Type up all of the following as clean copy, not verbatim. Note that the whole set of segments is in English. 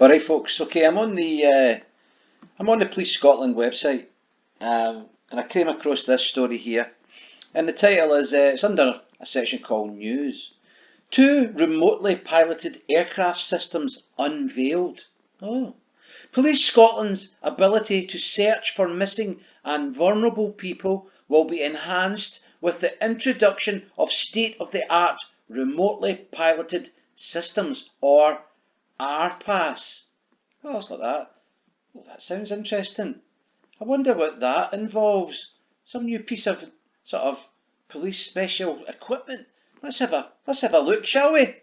Alright folks, okay, I'm on the Police Scotland website, and I came across this story here, and the title is, it's under a section called News. 2 remotely piloted aircraft systems unveiled. Police Scotland's ability to search for missing and vulnerable people will be enhanced with the introduction of state-of-the-art remotely piloted systems, or RPAS. Oh, it's like that. Well, that sounds interesting. I wonder what that involves. Some new piece of sort of police special equipment. Let's have a look, shall we?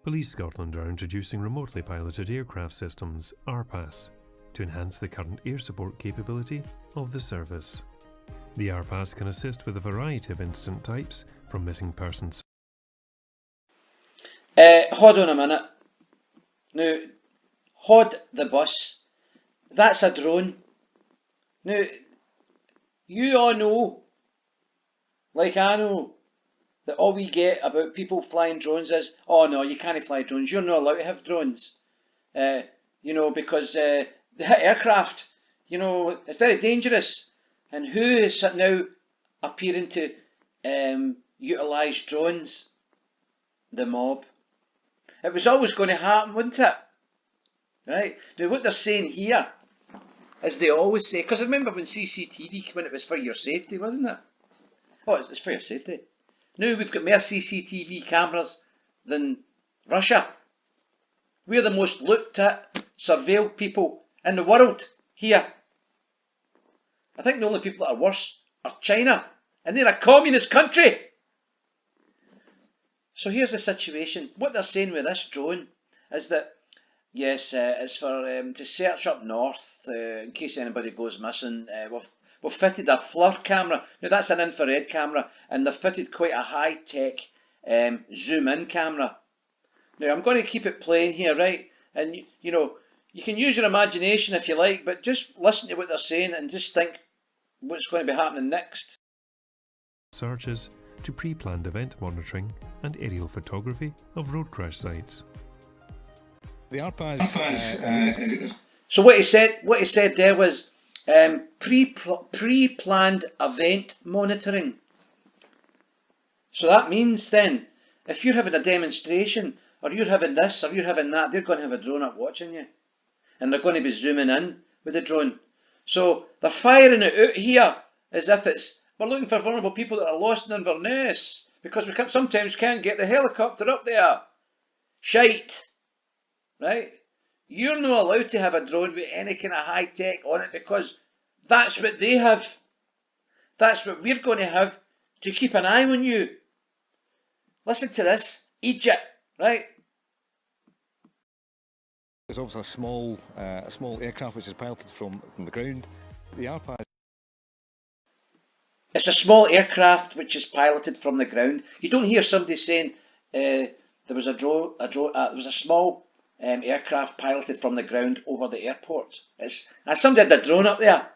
Police Scotland are introducing remotely piloted aircraft systems, RPAS, to enhance the current air support capability of the service. The RPAS can assist with a variety of incident types, from missing persons. Hold on a minute. Now, hold the bus. That's a drone. Now, you all know, like I know, that all we get about people flying drones is, oh no, you can't fly drones, you're not allowed to have drones. Because they hit aircraft, it's very dangerous. And who is now appearing to utilise drones? The mob. It was always going to happen, wasn't it? Right? Now what they're saying here is, they always say, because I remember when CCTV, when it was for your safety, wasn't it? Oh, it's for your safety. Now we've got more CCTV cameras than Russia. We're the most looked at, surveilled people in the world here. I think the only people that are worse are China, and they're a communist country. So here's the situation. What they're saying with this drone is that, yes, it's for to search up north in case anybody goes missing. We've fitted a FLIR camera. Now that's an infrared camera, and they've fitted quite a high-tech zoom-in camera. Now I'm going to keep it playing here, right? And you can use your imagination if you like, but just listen to what they're saying and just think what's going to be happening next. Searches to pre-planned event monitoring and aerial photography of road crash sites. The RPAS. So what he said there was pre-planned event monitoring. So that means then, if you're having a demonstration, or you're having this, or you're having that, they're going to have a drone up watching you, and they're going to be zooming in with the drone. So they're firing it out here as if we're looking for vulnerable people that are lost in Inverness, because we sometimes can't get the helicopter up there. Shite. Right? You're not allowed to have a drone with any kind of high tech on it, because that's what they have. That's what we're going to have to keep an eye on you. Listen to this. Egypt, right? It's obviously a small aircraft which is piloted from the ground. The RPAS. It's a small aircraft which is piloted from the ground. You don't hear somebody saying there was a small aircraft piloted from the ground over the airport. Somebody had a drone up there,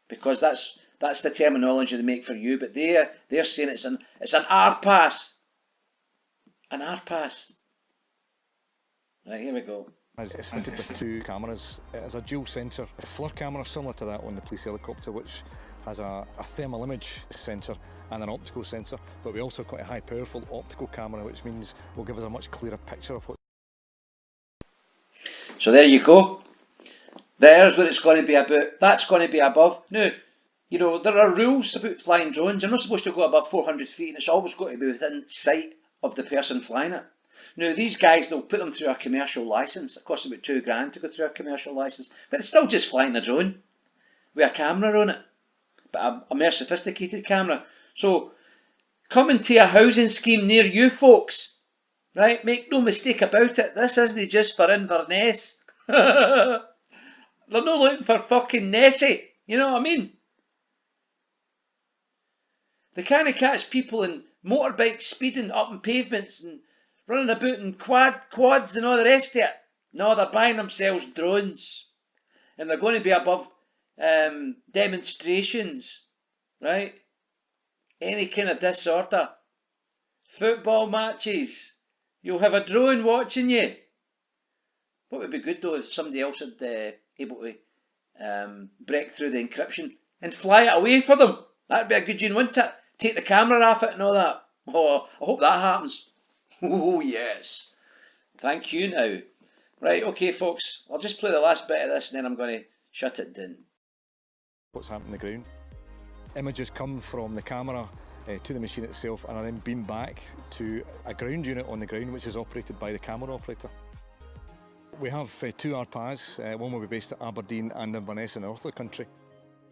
because that's the terminology they make for you. But they're saying it's an RPAS. An RPAS. Right, here we go. It's fitted with 2 cameras. It has a dual sensor, a FLIR camera similar to that on the police helicopter, which has a thermal image sensor and an optical sensor. But we also got a high powerful optical camera, which means will give us a much clearer picture of what. So there you go. There's what it's going to be about. That's going to be above. Now, there are rules about flying drones. You're not supposed to go above 400 feet, and it's always got to be within sight of the person flying it. Now, these guys, they'll put them through a commercial licence. It costs about £2,000 to go through a commercial licence, but it's still just flying a drone with a camera on it, but a more sophisticated camera. So, coming to a housing scheme near you folks, right? Make no mistake about it. This isn't just for Inverness. They're not looking for fucking Nessie. You know what I mean? They can't catch people in motorbikes speeding up on pavements and running about in quads and all the rest of it. No, they're buying themselves drones, and they're going to be above demonstrations right? Any kind of disorder. Football matches. You'll have a drone watching you. What would be good though if somebody else had able to break through the encryption and fly it away for them. That'd be a good one, wouldn't it? Take the camera off it and all that. Oh, I hope that happens. Oh yes. Thank you now. Right, okay folks, I'll just play the last bit of this and then I'm going to shut it down. What's happening on the ground? Images come from the camera to the machine itself and are then beamed back to a ground unit on the ground which is operated by the camera operator. We have two RPAS, one will be based at Aberdeen and Inverness in the north of the country.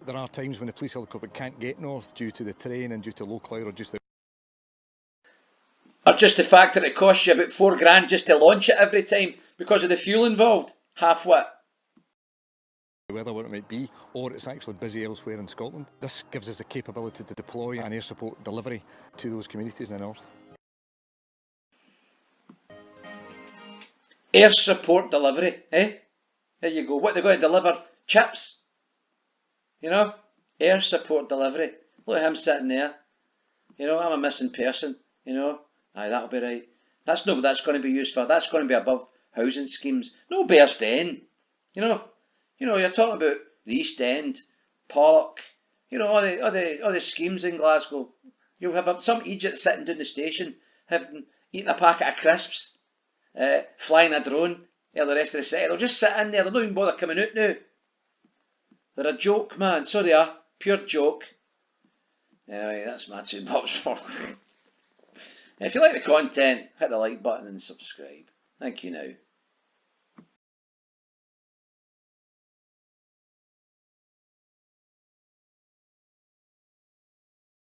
There are times when the police helicopter can't get north due to the terrain and due to low cloud or just the Or just the fact that it costs you about £4 just to launch it every time because of the fuel involved. Half-wit. weather, what it might be, or it's actually busy elsewhere in Scotland. This gives us the capability to deploy an air support delivery to those communities in the north. Air support delivery, eh? There you go. What, they're going to deliver? Chips? You know? Air support delivery. Look at him sitting there. You know, I'm a missing person. You know? Aye, that'll be right. That's not what that's going to be used for. That's going to be above housing schemes. No Bears Den. You know, you're talking about the East End, Pollock, you know, all the schemes in Glasgow. You'll have some Egypt sitting down the station, eating a packet of crisps, flying a drone, the rest of the city. They'll just sit in there, they're not even bother coming out now. They're a joke, man, so they are, pure joke. Anyway, that's my 2 bucks for. If you like the content, hit the like button and subscribe. Thank you now.